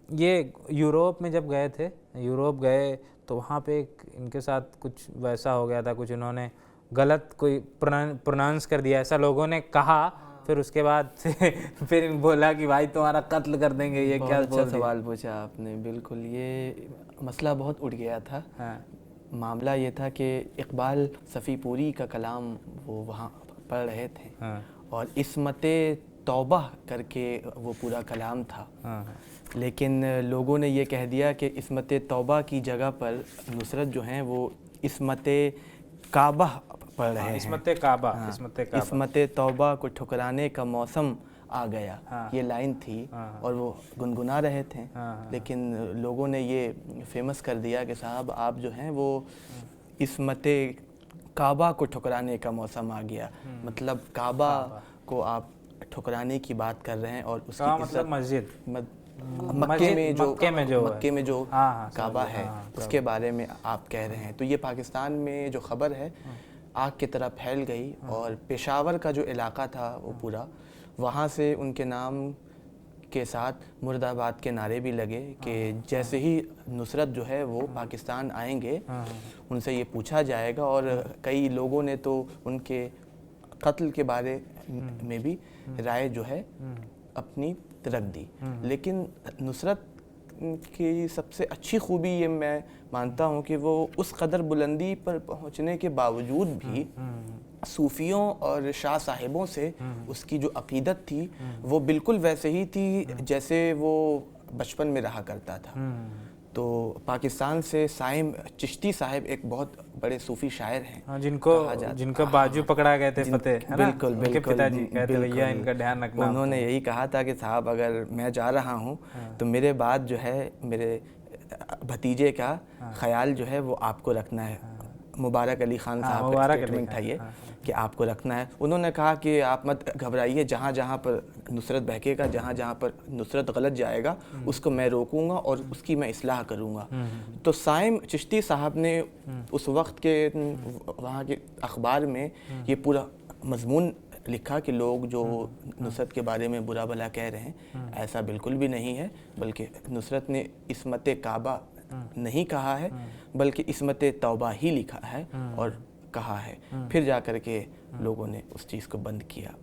یہ یوروپ میں جب گئے تھے، یوروپ گئے تو وہاں پہ ان کے ساتھ کچھ ویسا ہو گیا تھا، کچھ انہوں نے غلط کوئی پروناؤنس کر دیا، ایسا لوگوں نے کہا، پھر اس کے بعد پھر بولا کہ بھائی تمہارا قتل کر دیں گے. یہ کیا بہت اچھا سوال پوچھا آپ نے. بالکل یہ مسئلہ بہت اٹھ گیا تھا. معاملہ یہ تھا کہ اقبال صفی پوری کا کلام وہ وہاں پڑھ رہے تھے اور عصمت توبہ کر کے وہ پورا کلام تھا. لیکن لوگوں نے یہ کہہ دیا کہ عصمت توبہ کی جگہ پر نصرت جو ہیں وہ عصمت کعبہ پڑھ رہے ہیں. عصمت کعبہ، عصمت توبہ کو ٹھکرانے کا موسم آ گیا، یہ لائن تھی اور وہ گنگنا رہے تھے. لیکن لوگوں نے یہ فیمس کر دیا کہ صاحب آپ جو ہیں وہ عصمت کعبہ کو ٹھکرانے کا موسم آ گیا. مطلب کعبہ کو آپ ٹھکرانے کی بات کر رہے ہیں اور اس کی مطلب مسجد مکے میں جو کعبہ ہے اس کے بارے میں آپ کہہ رہے ہیں. تو یہ پاکستان میں جو خبر ہے آگ کی طرح پھیل گئی اور پشاور کا جو علاقہ تھا وہ پورا، وہاں سے ان کے نام کے ساتھ مرد آباد کے نعرے بھی لگے کہ جیسے ہی نصرت جو ہے وہ پاکستان آئیں گے ان سے یہ پوچھا جائے گا. اور کئی لوگوں نے تو ان کے قتل کے بارے میں بھی رائے جو ہے اپنی رکھ دی. لیکن نصرت کی سب سے اچھی خوبی یہ میں مانتا ہوں کہ وہ اس قدر بلندی پر پہنچنے کے باوجود بھی صوفیوں اور شاہ صاحبوں سے اس کی جو عقیدت تھی وہ بالکل ویسے ہی تھی جیسے وہ بچپن میں رہا کرتا تھا. تو پاکستان سے سائم چشتی صاحب ایک بہت بڑے صوفی شاعر ہیں جن کا بازو پکڑا گئے تھے فتح. بالکل ان کا دھیان رکھنا. انہوں نے یہی کہا تھا کہ صاحب اگر میں جا رہا ہوں تو میرے بعد جو ہے میرے بھتیجے کا خیال جو ہے وہ آپ کو رکھنا ہے. مبارک علی خان صاحب کا اسٹیٹمنٹ تھا یہ کہ آپ کو رکھنا ہے. انہوں نے کہا کہ آپ مت گھبرائیے، جہاں جہاں پر نصرت بہکے گا، جہاں جہاں پر نصرت غلط جائے گا اس کو میں روکوں گا اور اس کی میں اصلاح کروں گا. تو سائم چشتی صاحب نے اس وقت کے وہاں کے اخبار میں یہ پورا مضمون لکھا کہ لوگ جو نصرت کے بارے میں برا بھلا کہہ رہے ہیں ایسا بالکل بھی نہیں ہے، بلکہ نصرت نے عصمت کعبہ نہیں کہا ہے بلکہ عصمت توبہ ہی لکھا ہے اور کہا ہے. پھر جا کر کے لوگوں نے اس چیز کو بند کیا.